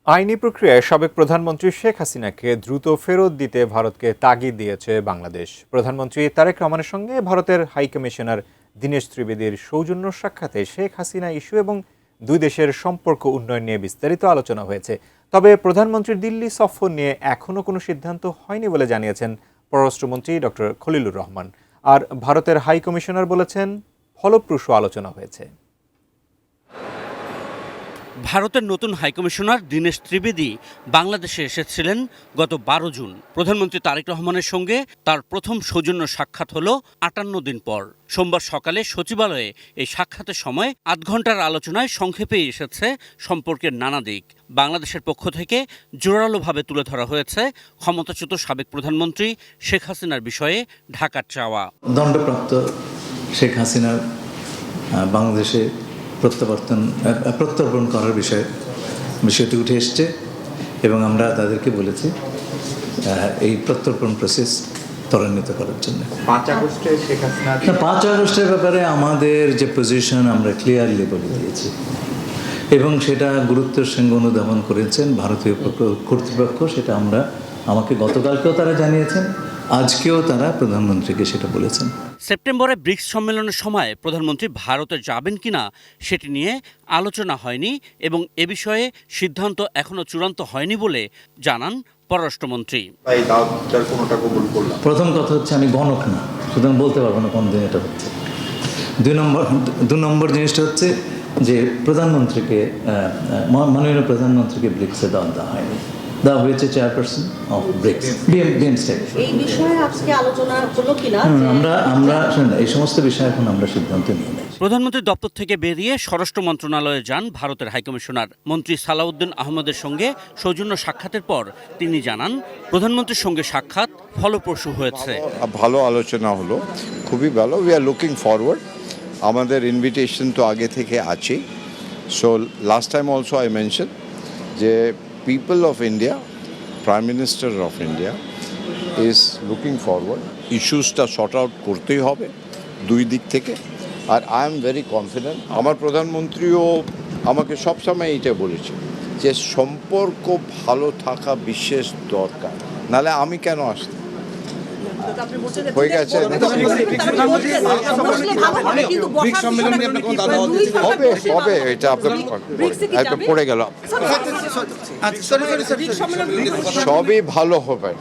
আইনি প্রক্রিয়ায় সাবেক প্রধানমন্ত্রী শেখ হাসিনাকে দ্রুত ফেরত দিতে ভারতকে তাগিদ দিয়েছে বাংলাদেশ। প্রধানমন্ত্রী তারেক রহমানের সঙ্গে ভারতের হাইকমিশনার দীনেশ ত্রিবেদীর সৌজন্য সাক্ষাতে শেখ হাসিনা ইস্যু এবং দুই দেশের সম্পর্ক উন্নয়ন নিয়ে বিস্তারিত আলোচনা হয়েছে। তবে প্রধানমন্ত্রীর দিল্লি সফর নিয়ে এখনও কোনো সিদ্ধান্ত হয়নি বলে জানিয়েছেন পররাষ্ট্রমন্ত্রী ডক্টর খলিলুর রহমান। আর ভারতের হাইকমিশনার বলেছেন ফলপ্রসূ আলোচনা হয়েছে। ভারতের নতুন হাইকমিশনার দীনেশ ত্রিবেদী বাংলাদেশে এসেছিলেন গত 12 জুন। প্রধানমন্ত্রী তারেক রহমানের সঙ্গে তার প্রথম সৌজন্য সাক্ষাৎ হল 58 দিন পর। সোমবার সকালে সচিবালয়ে এই সাক্ষাতের সময় 8 ঘন্টার আলোচনায় সংক্ষেপে এসেছে সম্পর্কের নানা দিক। বাংলাদেশের পক্ষ থেকে জোরালোভাবে তুলে ধরা হয়েছে ক্ষমতাচ্যুত সাবেক প্রধানমন্ত্রী শেখ হাসিনার বিষয়ে ঢাকার চাওয়া। দণ্ডপ্রাপ্ত শেখ হাসিনার বাংলাদেশে প্রত্যর্পণ করার বিষয়টি উঠে এসছে এবং আমরা তাদেরকে বলেছি এই প্রত্যর্পণ প্রসেস ত্বরান্বিত করার জন্য। 5 আগস্টের ব্যাপারে আমাদের যে পজিশন আমরা ক্লিয়ারলি বলে দিয়েছি এবং সেটা গুরুত্বের সঙ্গে অনুধাবন করেছেন ভারতীয় কর্তৃপক্ষ। সেটা আমাকে গতকালকেও তারা জানিয়েছেন, আজকেও তারা প্রধানমন্ত্রীকে সেটা বলেছেন। সেপ্টেম্বরে ব্রিক্স সম্মেলনের সময় প্রধানমন্ত্রী ভারতে যাবেন কিনা সেটি নিয়ে আলোচনা হয়নি এবং এ বিষয়ে সিদ্ধান্ত এখনো চূড়ান্ত হয়নি বলে জানান পররাষ্ট্রমন্ত্রী। প্রথম কথা হচ্ছে আমি গণক না, সুতরাং বলতে পারবো না কোন দিন এটা হচ্ছে। 2 নম্বর জিনিসটা হচ্ছে যে মাননীয় প্রধানমন্ত্রীকে ব্রিক্সে দেওয়া হয়নি, দেওয়া হয়েছে চেয়ারপারসন অফ ব্রিক্স বিএমস্টেক। এই বিষয়ে আজকে আলোচনা হলো কিনা আমরা এই সমস্ত বিষয়ে এখন আমরা সিদ্ধান্ত নিয়ে নেই। প্রধানমন্ত্রীর দপ্তর থেকে বেরিয়ে স্বরাষ্ট্র মন্ত্রণালয়ে যান ভারতের হাইকমিশনার। মন্ত্রী সালাউদ্দিন আহমদের সঙ্গে সৌজন্য সাক্ষাতের পর তিনি জানান প্রধানমন্ত্রীর সঙ্গে সাক্ষাৎ ফলপ্রসূ হয়েছে। ভালো আলোচনা হলো, খুবই ভালো। We are looking forward. আমাদের ইনভিটেশন তো আগে থেকে আছে। So last time also I mention যে people of India, Prime Minister of India is looking forward. ইস্যুসটা শর্ট আউট করতেই হবে দুই দিক থেকে। আর আই এম ভেরি কনফিডেন্ট। আমার প্রধানমন্ত্রীও আমাকে সবসময় এইটা বলেছে যে সম্পর্ক ভালো থাকা বিশেষ দরকার, নাহলে আমি কেন আসতাম। হয়ে গেছে, হবে এটা আপনার পড়ে গেল, সবই ভালো হবে,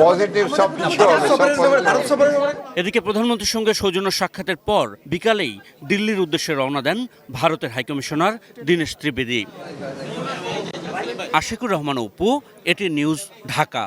পজিটিভ সব কিছু হবে। এদিকে প্রধানমন্ত্রীর সঙ্গে সৌজন্য সাক্ষাতের পর বিকালেই দিল্লির উদ্দেশ্যে রওনা দেন ভারতের হাইকমিশনার দীনেশ ত্রিবেদী। আশিকুর রহমান অপু, এটি নিউজ, ঢাকা।